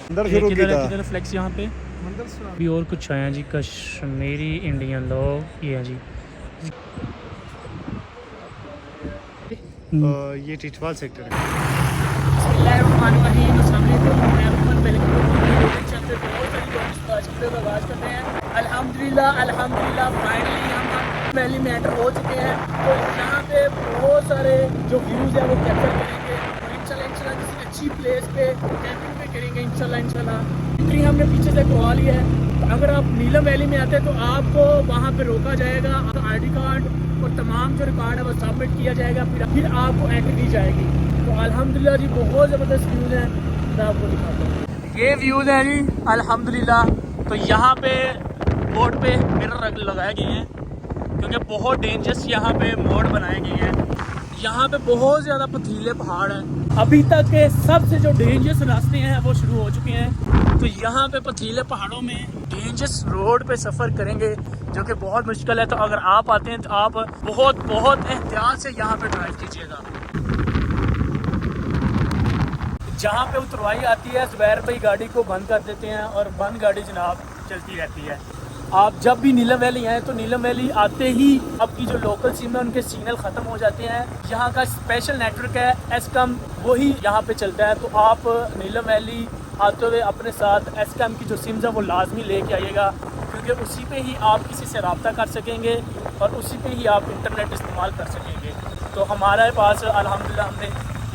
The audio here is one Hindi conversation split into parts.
अंदर शुरू किधर फ्लेक्स यहाँ पे भी और कुछ आया जी कश्मीरी इंडियन लोग ये हैं जी। ये टिटवाल सेक्टर है। अल्हम्दुलिल्लाह अल्हम्दुलिल्लाह फाइनली हम वैली में एंटर हो चुके हैं। तो यहाँ पे बहुत सारे जो व्यूज़ है वो कैप्चर करेंगे और इंशाल्लाह किसी अच्छी प्लेस पे कैंपिंग पे करेंगे इंशाल्लाह। एंट्री हमने पीछे से करवा लिया है। तो अगर आप नीलम वैली में आते हैं तो आपको वहाँ पे रोका जाएगा, ID कार्ड और तमाम जो रिकॉर्ड है वो सबमिट किया जाएगा, फिर आपको एंट्री दी जाएगी। तो अल्हम्दुलिल्लाह जी बहुत ज़बरदस्त व्यूज़ हैं, मैं आपको दिखाता हूँ। ये व्यूज़ हैं जी अल्हम्दुलिल्लाह। तो यहाँ पे बोर्ड पे मिरर लगाए गए हैं क्योंकि बहुत डेंजरस यहाँ पे मोड़ बनाए गए हैं। यहाँ पे बहुत ज़्यादा पथरीले पहाड़ हैं। अभी तक के सबसे जो डेंजरस रास्ते हैं वो शुरू हो चुके हैं। तो यहाँ पे पथरीले पहाड़ों में डेंजरस रोड पे सफ़र करेंगे जो कि बहुत मुश्किल है। तो अगर आप आते हैं तो आप बहुत एहतियात से यहाँ पे ड्राइव कीजिएगा। जहाँ पे उतरवाई आती है ज़ुबैर भाई गाड़ी को बंद कर देते हैं और बंद गाड़ी जनाब चलती रहती है। आप जब भी नीलम वैली आएँ तो नीलम वैली आते ही आपकी जो लोकल सिम है उनके सिग्नल ख़त्म हो जाते हैं। यहाँ का स्पेशल नेटवर्क है एसकम, वही यहाँ पे चलता है। तो आप नीलम वैली आते हुए अपने साथ एसकम की जो सिम्स है वो लाजमी लेके आइएगा क्योंकि उसी पे ही आप किसी से रब्ता कर सकेंगे और उसी पे ही आप इंटरनेट इस्तेमाल कर सकेंगे। तो हमारे पास अल्हम्दुलिल्लाह हमने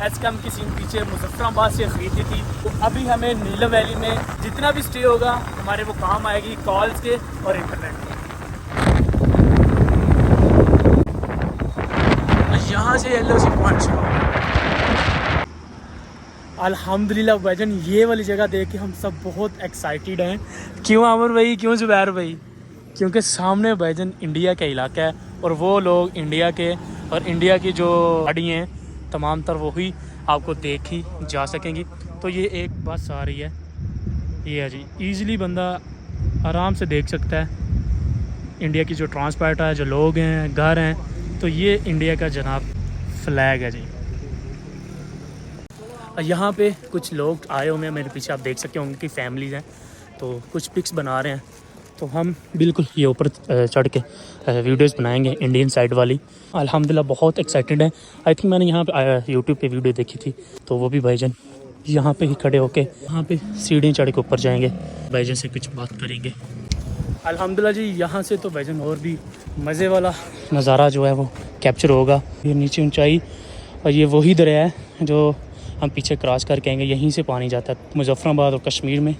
एसकम की सिम पीछे मुजफ्फराबाद से ख़रीदी थी। तो अभी हमें नीलम वैली में जितना भी स्टे होगा हमारे वो काम आएगी कॉल्स के और इंटरनेट के। यहाँ से LOC पहुँच अल्हम्दुलिल्लाह भाईजान, ये वाली जगह देख के हम सब बहुत एक्साइटेड हैं। क्यों आमिर भाई, क्यों ज़ुबैर भाई? क्योंकि सामने भाईजान इंडिया का इलाका है और वो लोग इंडिया के और इंडिया की जो गाड़ी हैं तमाम तर वही आपको देखी जा सकेंगी। तो ये एक बस आ रही है, ये है जी, ईज़िली बंदा आराम से देख सकता है इंडिया की जो ट्रांसपोर्ट है, जो लोग हैं, घर हैं। तो ये इंडिया का जनाब फ्लैग है जी। यहाँ पे कुछ लोग आए हुए हैं, मेरे पीछे आप देख सकते हैं उनकी फैमिलीज़ हैं। तो कुछ पिक्स बना रहे हैं। तो हम बिल्कुल ये ऊपर चढ़ के वीडियोस बनाएंगे इंडियन साइड वाली। अल्हम्दुलिल्लाह बहुत एक्साइटेड है। आई थिंक मैंने यहाँ पे यूट्यूब पे वीडियो देखी थी। तो वो भी भाईजान यहाँ पे ही खड़े होके यहाँ पे सीढ़ी चढ़ के ऊपर जाएंगे, भाईजान से कुछ बात करेंगे। अल्हम्दुलिल्लाह जी यहाँ से तो भाईजान और भी मज़े वाला नज़ारा जो है वो कैप्चर होगा। ये नीचे ऊंचाई और ये वही दरिया है जो हम पीछे क्रॉस करके आएंगे, यहीं से पानी जाता है मुजफ्फराबाद और कश्मीर में।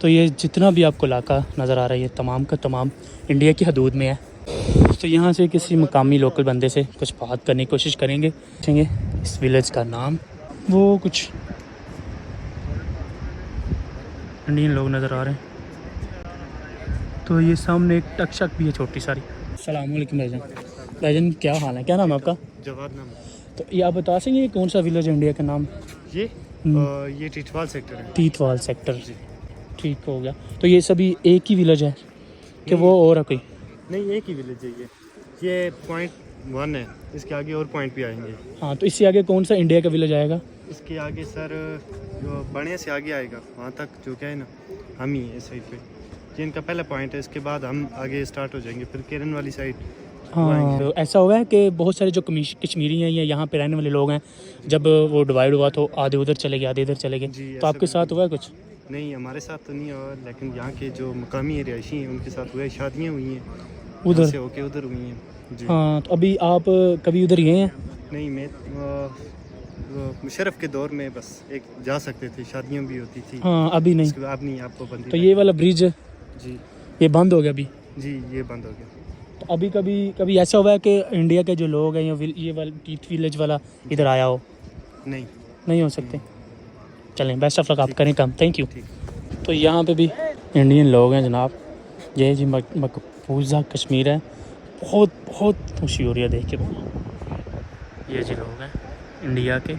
तो ये जितना भी आपको इलाका नज़र आ रहा है ये तमाम का तमाम इंडिया की हदूद में है। तो यहाँ से किसी मकामी लोकल बंदे से कुछ बात करने की कोशिश करेंगे, पूछेंगे इस विलेज का नाम। वो कुछ इंडियन लोग नज़र आ रहे हैं। तो ये सामने एक टकशक भी है छोटी सारी। अस्सलाम वालेकुम भाईजान। भाईजान क्या हाल है, क्या नाम है आपका? जवाद नाम। तो ये आप बता सकेंगे कौन सा विलेज है इंडिया का नाम? ये टिटवाल सेक्टर है। टिटवाल सेक्टर जी, ठीक हो गया। तो ये सभी एक ही विलेज है कि वो और है कोई? नहीं, एक ही विलेज है ये पॉइंट 1 है। इसके आगे और पॉइंट भी आएंगे। हाँ, तो इससे आगे कौन सा इंडिया का विलेज आएगा? इसके आगे सर जो बड़े से आगे आएगा वहाँ तक जो क्या है ना, हम ही इस साइड पे ये इनका पहला पॉइंट है। इसके बाद हम आगे स्टार्ट हो जाएंगे फिर केरन वाली साइड। हाँ, तो ऐसा हुआ है कि बहुत सारे जो कश्मीरी हैं या यहाँ पे रहने वाले लोग हैं, जब वो डिवाइड हुआ तो आधे उधर चले गए आधे इधर चले गए। तो आपके साथ हुआ है कुछ? नहीं, हमारे साथ तो नहीं हुआ, लेकिन यहाँ के जो मकामी रिहायशी हैं उनके साथ हुआ है। शादियाँ हुई हैं उधर से होके उधर हुई हैं जी। हाँ, तो अभी आप कभी उधर गए हैं? नहीं, मैं मुशर्रफ के दौर में बस एक जा सकते थे, शादियाँ भी होती थी। हाँ, अभी नहीं। अब नहीं, आपको बंद। तो ये वाला ब्रिज जी ये बंद हो गया अभी? जी, ये बंद हो गया। तो अभी कभी ऐसा हुआ है कि इंडिया के जो लोग हैं ये वाला टीट विलेज वाला इधर आया हो? नहीं हो सकते। चलें, बेस्ट ऑफ लक, आप करें काम। Thank you. तो यहाँ पे भी इंडियन लोग हैं जनाब। ये जी मकबूजा कश्मीर है। बहुत खुशी हो रही है देख के। ये जी लोग हैं इंडिया के,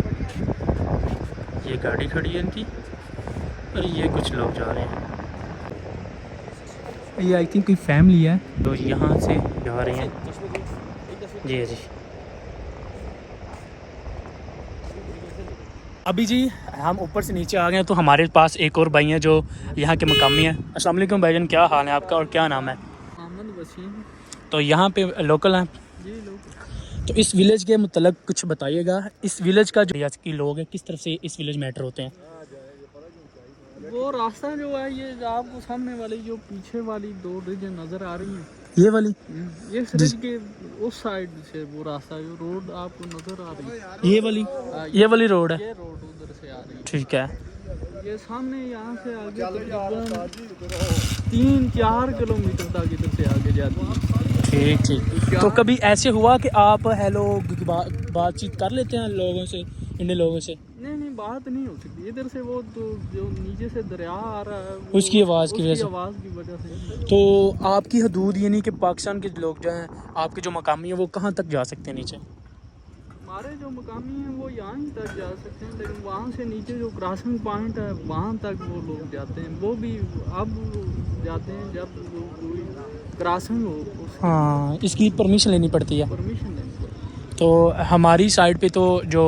ये गाड़ी खड़ी है इनकी और ये कुछ लोग जा रहे हैं। ये आई थिंक कोई फैमिली है तो यहाँ से जा रहे हैं। जी जी, अभी जी हम ऊपर से नीचे आ गए हैं, तो हमारे पास एक और भाई हैं जो यहाँ के मकामी हैं। अस्सलाम वालेकुम भाईजान, क्या हाल है आपका और क्या नाम है? मोहम्मद वसीम तो यहाँ पे लोकल हैं। जी लोग तो इस विलेज के मतलब कुछ बताइएगा, इस विलेज का जो यहाँ के लोग हैं किस तरफ से इस विलेज में एंटर होते हैं? वो रास्ता जो है ये आपको सामने वाली जो पीछे वाली दो ब्रिज नज़र आ रही हैं, ये वाली ये ब्रिज के उस साइड से वो रास्ता जो रोड आपको नज़र आ रही है, ये वाली रोड है। ये रोड उधर से आ रही है। ठीक है। ये सामने यहाँ से आगे तकरीबन 3-4 किलोमीटर तक इधर से आगे जाती है। ठीक ठीक। तो कभी ऐसे हुआ कि आप हेलो बातचीत कर लेते हैं लोगों से, इंडियन लोगों से? नहीं बात नहीं हो सकती इधर से, वो तो जो नीचे से दरिया आ रहा है उसकी आवाज़ की वजह से। तो आपकी हदूद यानी कि पाकिस्तान के लोग जो हैं आपके जो मकामी हैं वो कहाँ तक जा सकते हैं नीचे? हमारे जो मकामी हैं वो यहाँ ही तक जा सकते हैं, लेकिन वहाँ से नीचे जो क्रॉसिंग पॉइंट है वहाँ तक वो लोग जाते हैं। वो भी अब जाते हैं जब वो कोई क्रॉसिंग हो, हाँ, इसकी परमिशन लेनी पड़ती है। परमिशन लेनी पड़ती है। तो हमारी साइड पे तो जो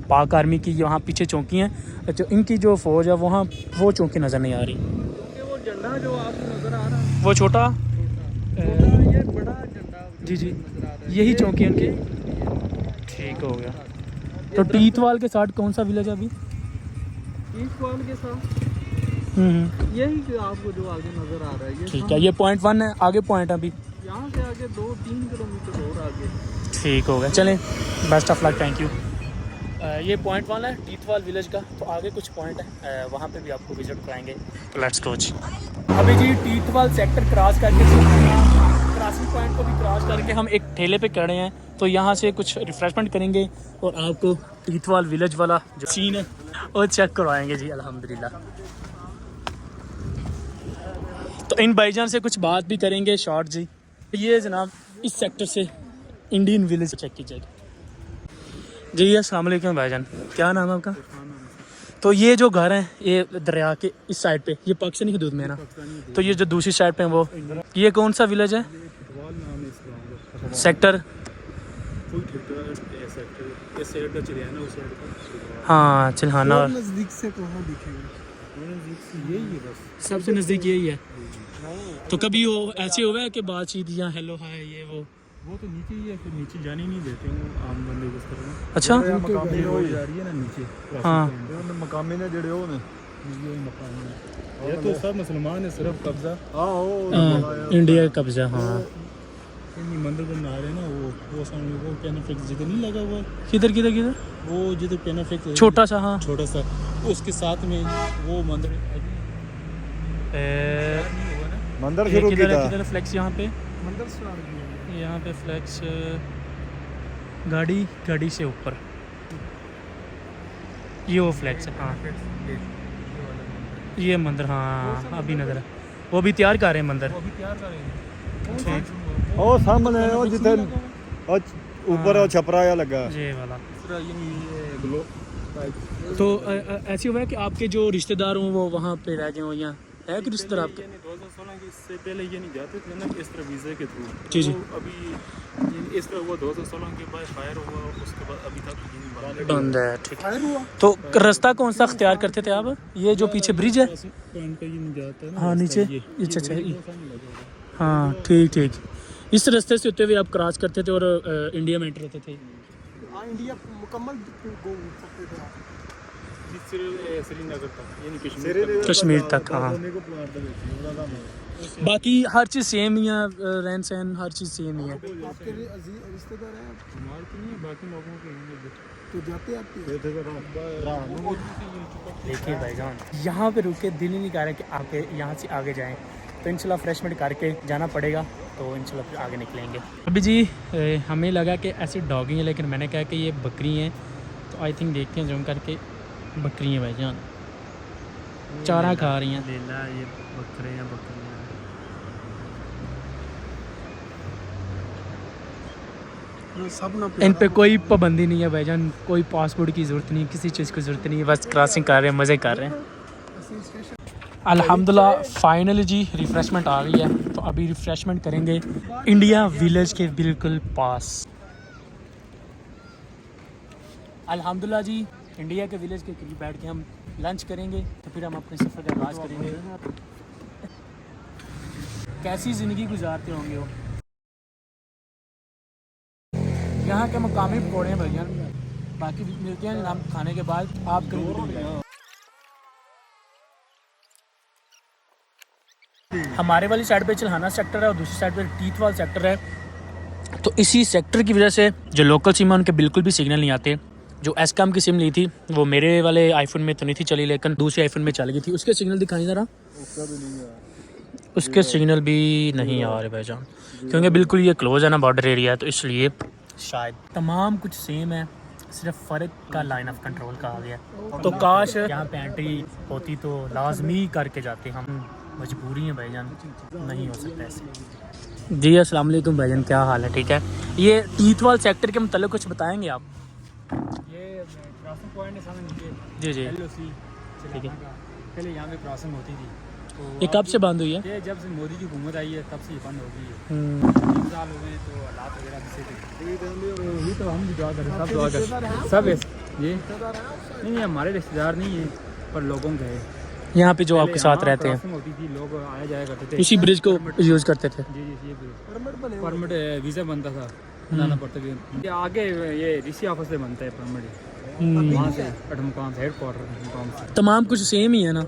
पाक आर्मी की वहाँ पीछे चौकी हैं, जो इनकी जो फ़ौज है वहाँ वो चौकी नज़र नहीं आ रही। क्योंकि वो झंडा जो आपको नज़र आ रहा है वो छोटा ये बड़ा झंडा जी नज़र आ रहा है, यही चौकी है उनकी। ठीक हो गया। तो टीतवाल के साथ कौन सा विलेज है अभी? ईस्टवाल के साथ यही जो आपको जो आगे नज़र आ रहा है, ये ठीक है। ये पॉइंट 1 है, आगे पॉइंट है अभी। यहाँ से आगे 2-3 किलोमीटर और आगे। ठीक हो गया, चलें, best of luck, thank you. ये पॉइंट 1 है टीतवाल विलेज का। तो आगे कुछ पॉइंट है वहाँ पे भी आपको विजिट कराएंगे। तो लेट्स गो जी। अभी जी टीतवाल सेक्टर क्रॉस करके क्रॉसिंग पॉइंट को भी क्रॉस करके हम एक ठेले पे खड़े हैं। तो यहाँ से कुछ रिफ्रेशमेंट करेंगे और आपको टीतवाल विलेज वाला जो सीन है वो चेक करवाएंगे जी अल्हम्दुलिल्लाह। तो इन भाईजान से कुछ बात भी करेंगे शॉर्ट जी। ये जनाब इस सेक्टर से इंडियन विलेज चेक कीजिएगा जी। अस्सलाम वालेकुम भाईजान, क्या नाम है आपका? तो ये जो घर हैं ये दरिया के इस साइड पे, ये पाकिस्तानी हदूद में है ना? तो ये जो दूसरी साइड पे है वो, ये कौन सा विलेज है? सेक्टर हाँ चिल्हाना। और नज़दीक से कहाँ दिखेगा? यही है बस, सबसे नज़दीक यही है। तो कभी वो ऐसे हुआ है कि बातचीत या हेलो हाय ये वो तो नीचे ही है, फिर नीचे जाने ही नहीं देते हैं आम बंदे को इस तरह। अच्छा मकामी हो जा रही है ना नीचे। हाँ मकामी ने जड़े हो ने ये मकामी ये तो सब मुसलमान है, सिर्फ कब्जा इंडिया का कब्जा। हाँ इन्हीं मंदिर बना रहे हैं ना, वो सामने वो कैनफिक्स जिधर नहीं लगा हुआ, किधर किधर किधर वो जिधर कैनफिक्स छोटा सा, हाँ छोटा सा, उसके साथ में वो मंदिर मंदिर ये शुरू किधर है? किया किधर फ्लैक्स यहाँ पे? मंदिर स्टार्ट किया। यहाँ पे फ्लैक्स गाड़ी से ऊपर ये वो फ्लैक्स है। हाँ ये मंदिर, हाँ अभी नजर है, वो भी तैयार कर रहे हैं मंदिर। ठीक ओ सामने ओ जिधर ओ ऊपर ओ छपराया लगा ये वाला। तो ऐसे हुआ है कि आपके जो रिश्तेदार हों वो वहाँ पे रह गए हों, यहाँ है कि रिश्तेदार आपके? 2016 के इससे पहले ये नहीं जाते थे ना इस तरह वीज़े के थ्रू। जी जी। तो अभी इस तरह हुआ 2016 के बाद फायर हुआ, उसके बाद अभी तक बंद है। ठीक है। तो रास्ता कौन सा अख्तियार करते थे आप? ये जो पीछे ब्रिज है पॉइंट पे ये नहीं जाता है ना। हाँ नीचे, अच्छा हाँ ठीक ठीक। इस रास्ते से होते हुए आप क्रॉस करते थे और इंडिया में एंटर होते थे। इंडिया मुकम्मल श्रीनगर तक यानी कश्मीर तक। हाँ बाकी हर चीज़ सेम ही है, रहन सहन हर चीज़ सेम ही है। आपके रिश्तेदार हैं हमारे तो नहीं है, बाकी लोगों के तो जाते आपके देखिए भाईजान यहाँ पे रुक के दिल ही नहीं कर रहा कि आगे यहाँ से आगे जाएं। तो इंशाल्लाह फ्रेशमेंट करके जाना पड़ेगा, तो इंशाल्लाह फिर आगे निकलेंगे। अभी जी हमें लगा कि ऐसे डॉगी हैं, लेकिन मैंने कहा कि ये बकरी हैं। तो आई थिंक देखते हैं जूम करके, बकरी हैं भाईजान, चारा खा रही हैं। लेला ये बकरे हैं, बकरियां इन पे कोई पाबंदी नहीं है भाईजान, कोई पासपोर्ट की ज़रूरत नहीं, किसी चीज़ की ज़रूरत नहीं है, बस क्रॉसिंग कर रहे हैं, मज़े कर रहे हैं। अल्हम्दुलिल्लाह फाइनली जी रिफ़्रेशमेंट आ गई है। तो अभी रिफ़्रेशमेंट करेंगे इंडिया विलेज के बिल्कुल पास। अल्हम्दुलिल्लाह जी इंडिया के विलेज के करीब बैठ के हम लंच करेंगे, तो फिर हम अपने सफ़र का आगाज़ करेंगे। कैसी ज़िंदगी गुजारते होंगे वो। यहाँ के मकामी पकौड़े हैं भैया, बाकी मिलते हैं हम खाने के बाद। आप करेंगे हमारे वाली साइड पे चिल्हाना सेक्टर है और दूसरी साइड पे टीथवाल सेक्टर है। तो इसी सेक्टर की वजह से जो लोकल सिम है उनके बिल्कुल भी सिग्नल नहीं आते। जो एसकॉम की सिम ली थी वो मेरे वाले आईफोन में तो नहीं थी चली, लेकिन दूसरे आईफोन में चल गई थी। उसके सिग्नल दिखाई ज़रा, उसके सिग्नल भी नहीं आ रहे भाईजान, क्योंकि बिल्कुल ये क्लोज है ना, बॉर्डर एरिया है, तो इसलिए शायद तमाम कुछ सेम है, सिर्फ फ़र्क का लाइन ऑफ कंट्रोल का आ गया। तो काश यहाँ पे एंट्री होती तो लाजमी करके जाते, हम मजबूरी है भाईजान, नहीं हो सकता ऐसे। जी अस्सलाम वालेकुम भाईजान, क्या हाल है? ठीक है। ये टीथवाल सेक्टर के मतलब कुछ बताएंगे आप? ये क्रॉसिंग पॉइंट है सामने नीचे। जी जी LOC ठीक है। पहले यहाँ पे क्रॉसिंग होती थी, तो ये कब से बंद हुई है? ये जब से मोदी की हुकूमत आई है तब से ये बंद हो गई है। 3 साल हो गए, तो हालात वगैरह भी सही थे। ये तो हम भी दुआ करें, सब दुआ करें, सब ये नहीं हमारे रिश्तेदार नहीं है, पर लोगों के है। यहाँ पे जो आपके साथ रहते हैं, होती थी, लोग आया जाया करते थे, उसी ब्रिज को यूज़ करते थे। जी जी, ये परमिट वीज़ा बनता था, बनाना पड़ता था। ये आगे ये ऋषि ऑफिस से बनता है परमिट, वहाँ से मुकाम से हेडक्वार्टर मुकाम से तमाम कुछ सेम ही है ना?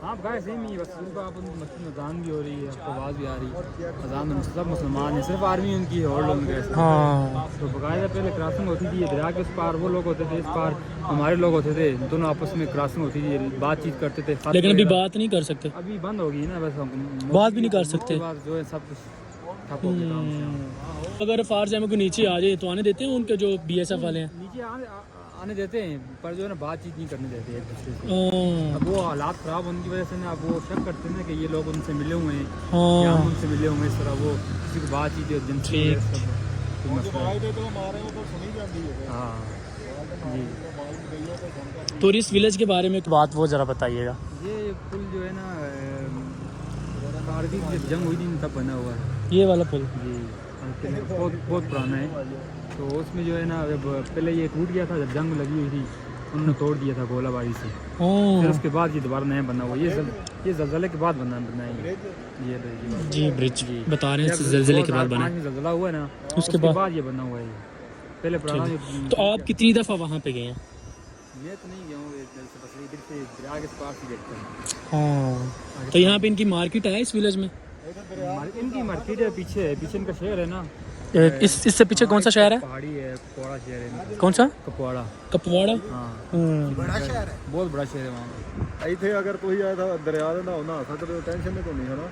हाँ गाय सेम ही है, बस उनको आप मस्जिद में अजान भी हो रही है, आपको आवाज़ भी आ रही है, अजान में सब मुसलमान है, सिर्फ आर्मी उनकी है और लोग कैसे। हाँ तो बाकायदा पहले क्रॉसिंग होती थी, ये दरिया के उस पार वो लोग होते थे, इस पार हमारे लोग होते थे, दोनों आपस में क्रॉसिंग होती थी, बातचीत करते थे। लेकिन अभी बात नहीं कर सकते, अभी बंद हो गई ना, बस बात भी नहीं कर सकते। जो है सब कुछ ठप हो गया काम से। अगर फार जैमे को नीचे आ जाए तो आने देते हैं उनके जो BSF वाले हैं? नीचे आने देते हैं, पर जो है ना बातचीत नहीं करने देते एक दूसरे से। अब वो हालात ख़राब होने की वजह से ना, अब वो शक करते हैं ना कि ये लोग उनसे मिले हुए हैं या हम उनसे मिले हुए हैं, इस तरह वो किसी को बातचीत जिनसे हाँ जी। टूरिस्ट विलेज के बारे में एक बात वो ज़रा बताइएगा। ये पुल जो है ना, कारगिल की जंग हुई थी तब बना हुआ है ये वाला पुल? जी, बहुत पुराना है। तो उसमें जो है ना, जब पहले ये टूट गया था, जब जंग लगी हुई थी उन्होंने तोड़ दिया था गोलाबारी से, फिर उसके बाद ये दोबारा नया बना हुआ। ये ज़लज़ले के बाद बना है ये जी ब्रिज बता रहे हैं, ज़लज़ले के बाद बना, ज़लज़ला हुआ है ना, उसके बाद ये बना हुआ है। पहले पुराना। तो आप कितनी दफ़ा वहाँ पे गए हैं? मैं तो नहीं गया हूँ, बस इधर से दरिया के पास ही देखता हूँ। हाँ, तो यहाँ पे इनकी मार्केट है इस विलेज में? इनकी मार्केट है, पीछे इनका शहर है ना। इससे पीछे कौन सा शहर है? पहाड़ी है, कपवाड़ा शहर है। कौन सा? कपवाड़ा। कपवाड़ा, हाँ बड़ा शहर है, बहुत बड़ा शहर है वहाँ। ਇੱਥੇ अगर कोई आया था दरिया ਦਾ ਨਹਾਉ ਨਹਾ ਸਕਦੇ ਹੋ, ਟੈਨਸ਼ਨ ਨਹੀਂ ਕੋਈ ਹੈ ਨਾ?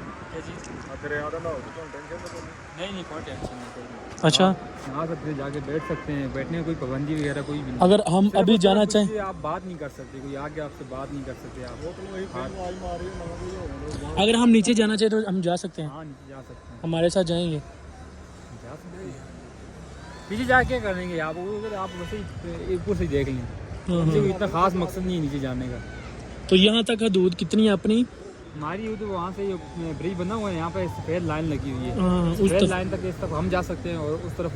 दरिया ਦਾ नहाओ तो टेंशन नहीं कोई टेंशन नहीं। अच्छा, नहा सकते हैं, जाके बैठ सकते हैं, बैठने में कोई पाबंदी वगैरह कोई भी नहीं। अगर हम अभी जाना चाहें, आप बात नहीं कर सकते, कोई आगे आपसे बात नहीं कर सकते आप। अगर हम नीचे जाना चाहें तो हम जा सकते हैं? हाँ नीचे जा सकते हैं, हमारे साथ जाएंगे? जा सकते हैं। नीचे जा क्या करेंगे आप वैसे ही ऊपर से देख लें, कोई इतना खास मकसद नहीं है नीचे जाने का। तो यहाँ तक हदूद कितनी है अपनी? हमारी तो वहाँ से ब्रिज बना हुआ है, यहाँ पे सफ़ेद लाइन लगी हुई है, उस सफ़ेद लाइन तक इस तरफ हम जा सकते हैं, और उस तरफ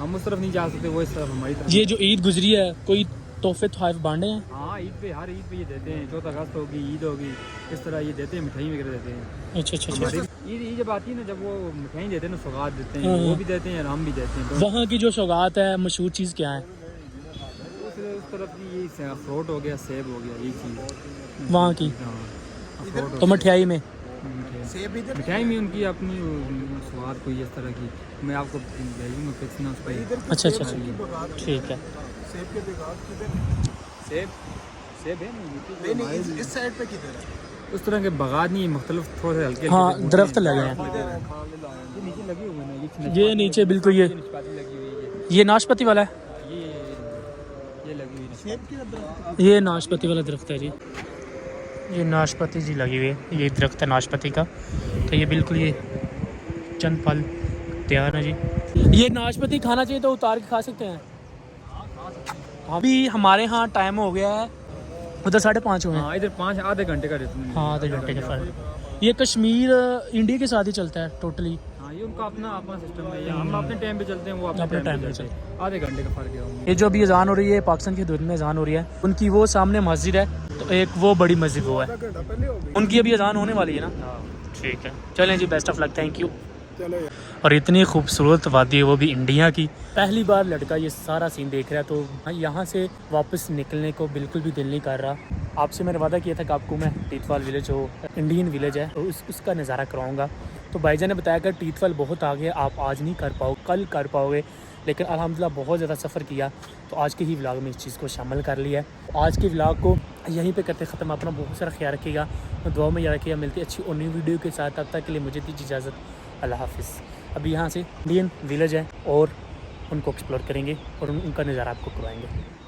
हम उस तरफ नहीं जा सकते, वो इस तरफ हमारी तरफ। ये जो ईद गुजरी है, कोई तोहफे तोहफ बांटे हैं? हाँ ईद पे, हर ईद पे ये देते हैं, 14 अगस्त होगी, ईद होगी, इस तरह ये देते हैं, मिठाई वगैरह देते हैं। अच्छा। हमारी ईद जब आती है ना, जब वो मिठाई देते हैं ना, सौगात देते हैं, वो भी देते हैं और हम भी देते हैं। तो वहाँ की जो सौगात है, मशहूर चीज़ क्या है उस तरफ की ये अखरोट हो गया, सेब हो गया, ये चीज़ वहाँ की? हाँ तो मठियाई में? मिठाई में उनकी अपनी स्वाद कोई इस तरह की, मैं आपको भेजूँगा फिक्स ना उस पर। अच्छा, ठीक है। सेब है नहीं, इस साइड पे किधर है? उस तरह के बगात नहीं, मुख्तलिफ थोड़े हल्के हाँ, दरख्त लगे हैं ये नीचे लगे हुए हैं, ये नीचे बिल्कुल ये नाशपाती लगी हुई है, ये नाशपाती वाला है, ये लगी हुई है। ये नाशपाती वाला दरख्त है जी, ये नाशपाती जी लगी हुई है, ये दरख्त है नाशपाती का। तो ये बिल्कुल ये चंद फल तैयार है जी। ये नाशपाती खाना चाहिए तो उतार के खा सकते हैं? अभी हमारे यहाँ टाइम हो गया है, उधर 5:30 हुए हैं। हाँ इधर 5 आधे घंटे का रहता है। हाँ, आधे घंटे का फ़र्क। ये कश्मीर इंडिया के साथ ही चलता है टोटली? हाँ हाँ ये उनका अपना अपना सिस्टम है, या हम अपने टाइम पे चलते हैं, वो अपने अपने टाइम टाइम पे पे चलते हैं। आधे घंटे का फ़र्क है उनमें। ये जो अभी अजान हो रही है पाकिस्तान की हदूद में अजान हो रही है, उनकी वो सामने मस्जिद है, तो एक वो बड़ी मस्जिद वो है, उनकी अभी अजान होने वाली है ना। ठीक है, चलें जी, best of luck, thank you. और इतनी खूबसूरत वादी है वो भी इंडिया की। पहली बार लड़का ये सारा सीन देख रहा है, तो यहाँ से वापस निकलने को बिल्कुल भी दिल नहीं कर रहा। आपसे मैंने वादा किया था कि आपको मैं टीथवाल विलेज जो इंडियन विलेज है तो उसका नज़ारा कराऊंगा। तो भाईजान ने बताया कि टीथवाल बहुत आगे, आप आज नहीं कर पाओ, कल कर पाओगे, लेकिन अल्हम्दुलिल्लाह बहुत ज़्यादा सफ़र किया तो आज के ही व्लॉग में इस चीज़ को शामिल कर लिया है। आज के व्लॉग को यहीं पे करते ख़त्म। अपना बहुत सारा ख्याल रखिएगा, दुआ में याद रखिएगा। मिलती अच्छी और नई वीडियो के साथ, तब तक के लिए मुझे दीजिए इजाज़त, अल्लाह हाफिज़। अभी यहाँ से इंडियन विलेज है और उनको एक्सप्लोर करेंगे और उनका नज़ारा आपको करवाएंगे।